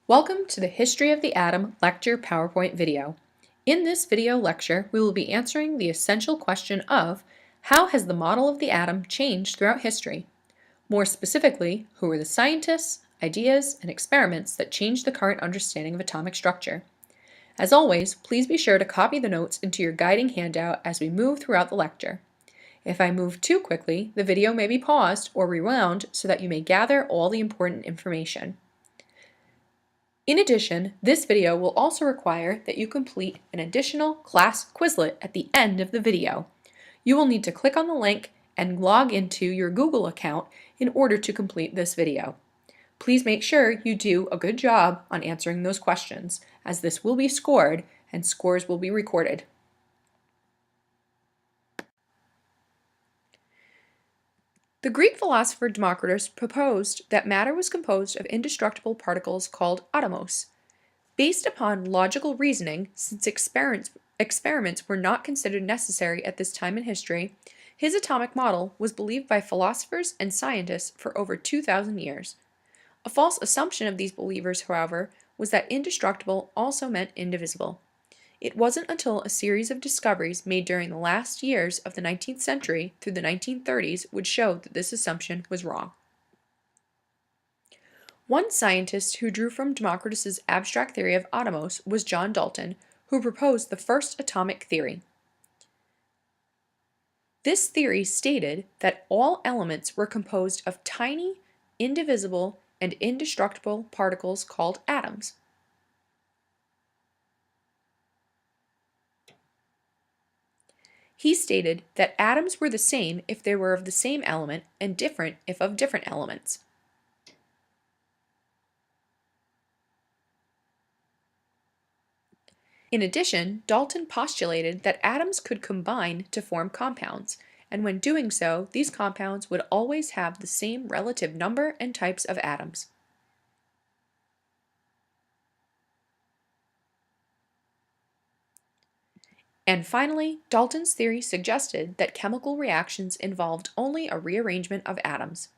Welcome to the History of the Atom Lecture PowerPoint video. In this video lecture, we will be answering the essential question of how has the model of the atom changed throughout history? More specifically, who were the scientists, ideas, and experiments that changed the current understanding of atomic structure? As always, please be sure to copy the notes into your guiding handout as we move throughout the lecture. If I move too quickly, the video may be paused or rewound so that you may gather all the important information. In addition, this video will also require that you complete an additional class Quizlet at the end of the video. You will need to click on the link and log into your Google account in order to complete this video. Please make sure you do a good job on answering those questions, as this will be scored and scores will be recorded. The Greek philosopher Democritus proposed that matter was composed of indestructible particles called atomos. Based upon logical reasoning, since experiments were not considered necessary at this time in history, his atomic model was believed by philosophers and scientists for over 2,000 years. A false assumption of these believers, however, was that indestructible also meant indivisible. It wasn't until a series of discoveries made during the last years of the 19th century through the 1930s would show that this assumption was wrong. One scientist who drew from Democritus's abstract theory of atomos was John Dalton, who proposed the first atomic theory. This theory stated that all elements were composed of tiny, indivisible, and indestructible particles called atoms. He stated that atoms were the same if they were of the same element and different if of different elements. In addition, Dalton postulated that atoms could combine to form compounds, and when doing so, these compounds would always have the same relative number and types of atoms. And finally, Dalton's theory suggested that chemical reactions involved only a rearrangement of atoms.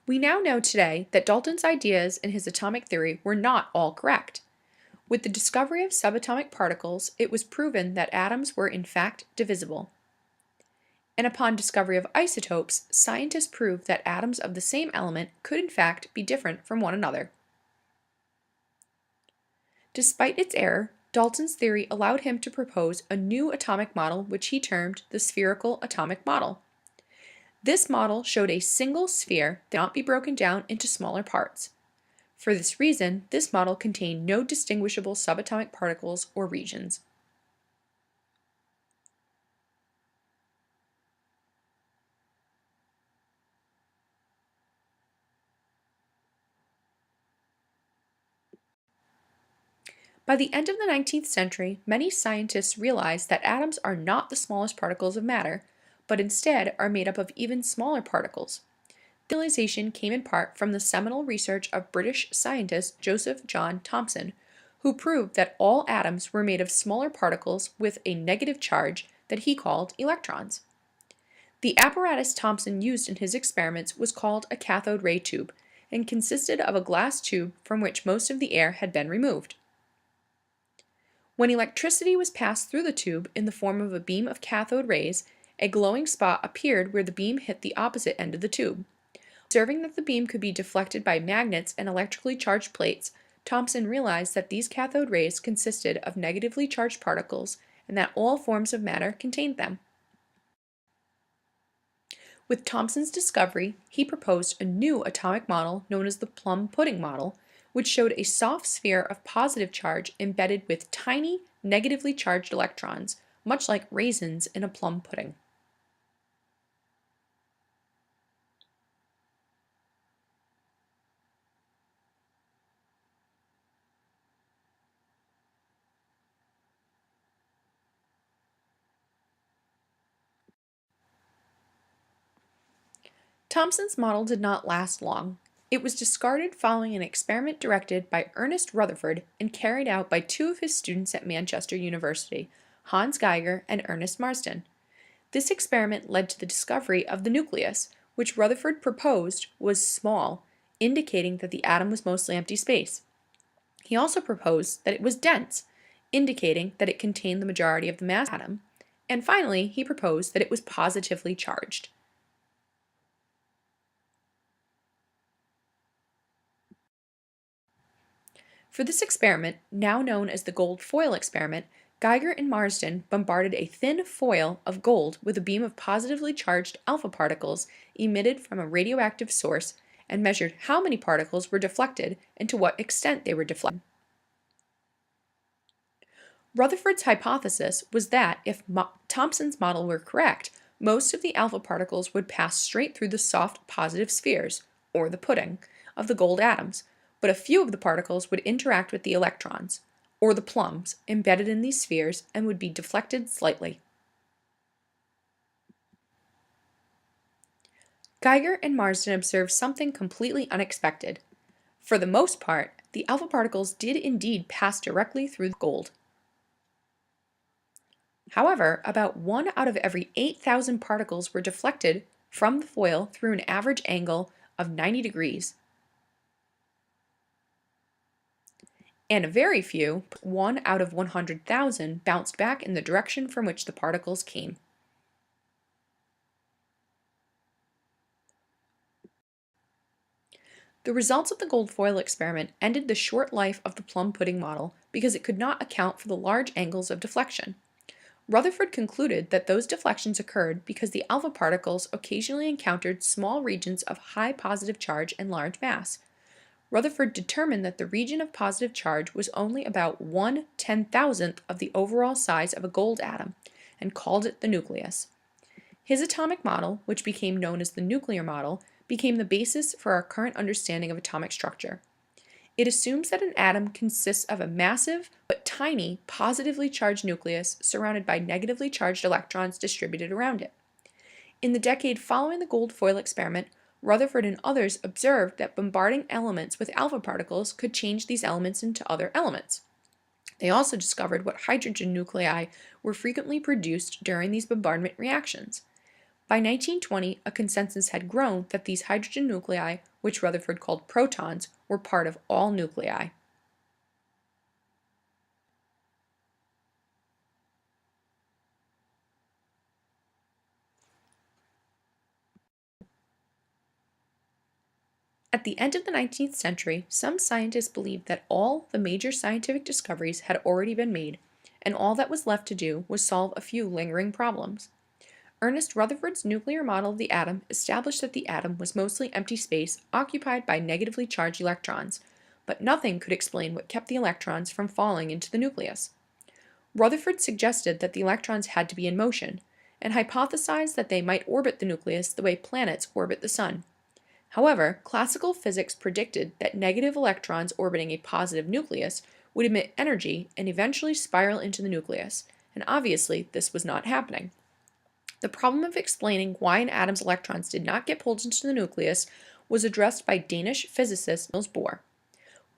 We now know today that Dalton's ideas in his atomic theory were not all correct. With the discovery of subatomic particles, it was proven that atoms were in fact divisible. And upon discovery of isotopes, scientists proved that atoms of the same element could in fact be different from one another. Despite its error, Dalton's theory allowed him to propose a new atomic model which he termed the spherical atomic model. This model showed a single sphere that could not be broken down into smaller parts. For this reason, this model contained no distinguishable subatomic particles or regions. By the end of the 19th century, many scientists realized that atoms are not the smallest particles of matter, but instead are made up of even smaller particles. This realization came in part from the seminal research of British scientist Joseph John Thomson, who proved that all atoms were made of smaller particles with a negative charge that he called electrons. The apparatus Thomson used in his experiments was called a cathode ray tube and consisted of a glass tube from which most of the air had been removed. When electricity was passed through the tube in the form of a beam of cathode rays, a glowing spot appeared where the beam hit the opposite end of the tube. Observing that the beam could be deflected by magnets and electrically charged plates, Thomson realized that these cathode rays consisted of negatively charged particles and that all forms of matter contained them. With Thomson's discovery, he proposed a new atomic model known as the plum pudding model, which showed a soft sphere of positive charge embedded with tiny, negatively charged electrons, much like raisins in a plum pudding. Thomson's model did not last long. It was discarded following an experiment directed by Ernest Rutherford and carried out by two of his students at Manchester University, Hans Geiger and Ernest Marsden. This experiment led to the discovery of the nucleus, which Rutherford proposed was small, indicating that the atom was mostly empty space. He also proposed that it was dense, indicating that it contained the majority of the mass of the atom. And finally, he proposed that it was positively charged. For this experiment, now known as the gold foil experiment, Geiger and Marsden bombarded a thin foil of gold with a beam of positively charged alpha particles emitted from a radioactive source and measured how many particles were deflected and to what extent they were deflected. Rutherford's hypothesis was that if Thomson's model were correct, most of the alpha particles would pass straight through the soft positive spheres, or the pudding, of the gold atoms, but a few of the particles would interact with the electrons, or the plums, embedded in these spheres and would be deflected slightly. Geiger and Marsden observed something completely unexpected. For the most part, the alpha particles did indeed pass directly through the gold. However, about 1 out of every 8,000 particles were deflected from the foil through an average angle of 90 degrees. And very few, 1 out of 100,000, bounced back in the direction from which the particles came. The results of the gold foil experiment ended the short life of the plum pudding model because it could not account for the large angles of deflection. Rutherford concluded that those deflections occurred because the alpha particles occasionally encountered small regions of high positive charge and large mass. Rutherford determined that the region of positive charge was only about 1/10,000th of the overall size of a gold atom, and called it the nucleus. His atomic model, which became known as the nuclear model, became the basis for our current understanding of atomic structure. It assumes that an atom consists of a massive but tiny positively charged nucleus surrounded by negatively charged electrons distributed around it. In the decade following the gold foil experiment, Rutherford and others observed that bombarding elements with alpha particles could change these elements into other elements. They also discovered what hydrogen nuclei were frequently produced during these bombardment reactions. By 1920, a consensus had grown that these hydrogen nuclei, which Rutherford called protons, were part of all nuclei. At the end of the 19th century, some scientists believed that all the major scientific discoveries had already been made, and all that was left to do was solve a few lingering problems. Ernest Rutherford's nuclear model of the atom established that the atom was mostly empty space occupied by negatively charged electrons, but nothing could explain what kept the electrons from falling into the nucleus. Rutherford suggested that the electrons had to be in motion, and hypothesized that they might orbit the nucleus the way planets orbit the sun. However, classical physics predicted that negative electrons orbiting a positive nucleus would emit energy and eventually spiral into the nucleus, and obviously this was not happening. The problem of explaining why an atom's electrons did not get pulled into the nucleus was addressed by Danish physicist Niels Bohr.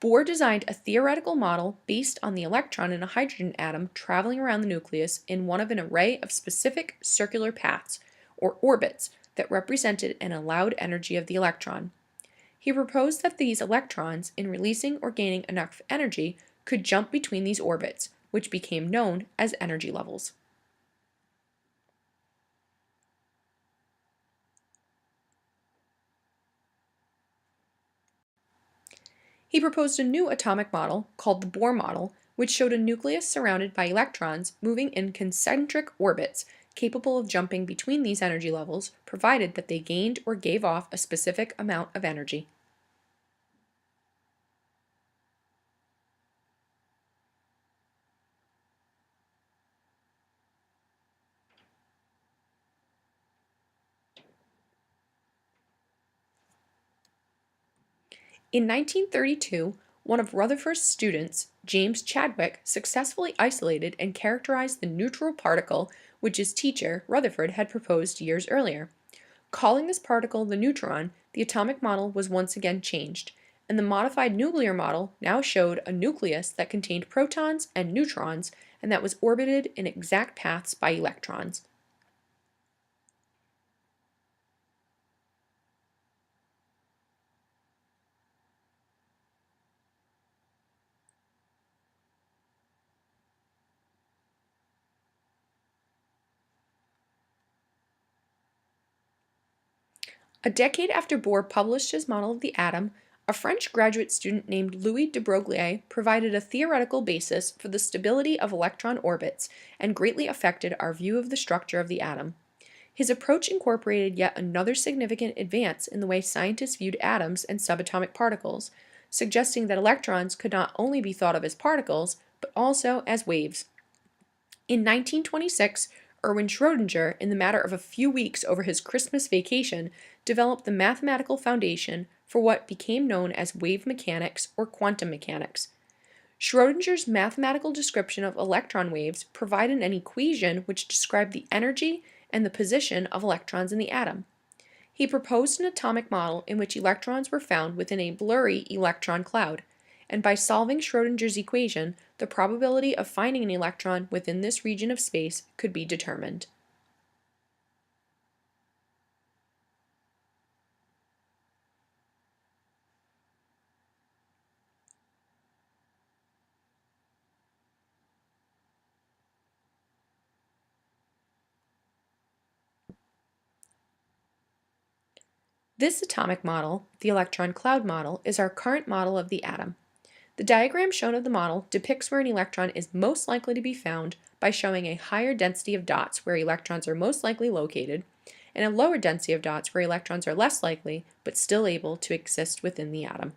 Bohr designed a theoretical model based on the electron in a hydrogen atom traveling around the nucleus in one of an array of specific circular paths, or orbits, that represented an allowed energy of the electron. He proposed that these electrons, in releasing or gaining enough energy, could jump between these orbits, which became known as energy levels. He proposed a new atomic model, called the Bohr model, which showed a nucleus surrounded by electrons moving in concentric orbits, capable of jumping between these energy levels, provided that they gained or gave off a specific amount of energy. In 1932, one of Rutherford's students, James Chadwick, successfully isolated and characterized the neutral particle which his teacher, Rutherford, had proposed years earlier. Calling this particle the neutron, the atomic model was once again changed, and the modified nuclear model now showed a nucleus that contained protons and neutrons and that was orbited in exact paths by electrons. A decade after Bohr published his model of the atom, a French graduate student named Louis de Broglie provided a theoretical basis for the stability of electron orbits and greatly affected our view of the structure of the atom. His approach incorporated yet another significant advance in the way scientists viewed atoms and subatomic particles, suggesting that electrons could not only be thought of as particles, but also as waves. In 1926, Erwin Schrödinger, in the matter of a few weeks over his Christmas vacation, developed the mathematical foundation for what became known as wave mechanics or quantum mechanics. Schrödinger's mathematical description of electron waves provided an equation which described the energy and the position of electrons in the atom. He proposed an atomic model in which electrons were found within a blurry electron cloud, and by solving Schrödinger's equation, the probability of finding an electron within this region of space could be determined. This atomic model, the electron cloud model, is our current model of the atom. The diagram shown of the model depicts where an electron is most likely to be found by showing a higher density of dots where electrons are most likely located, and a lower density of dots where electrons are less likely but still able to exist within the atom.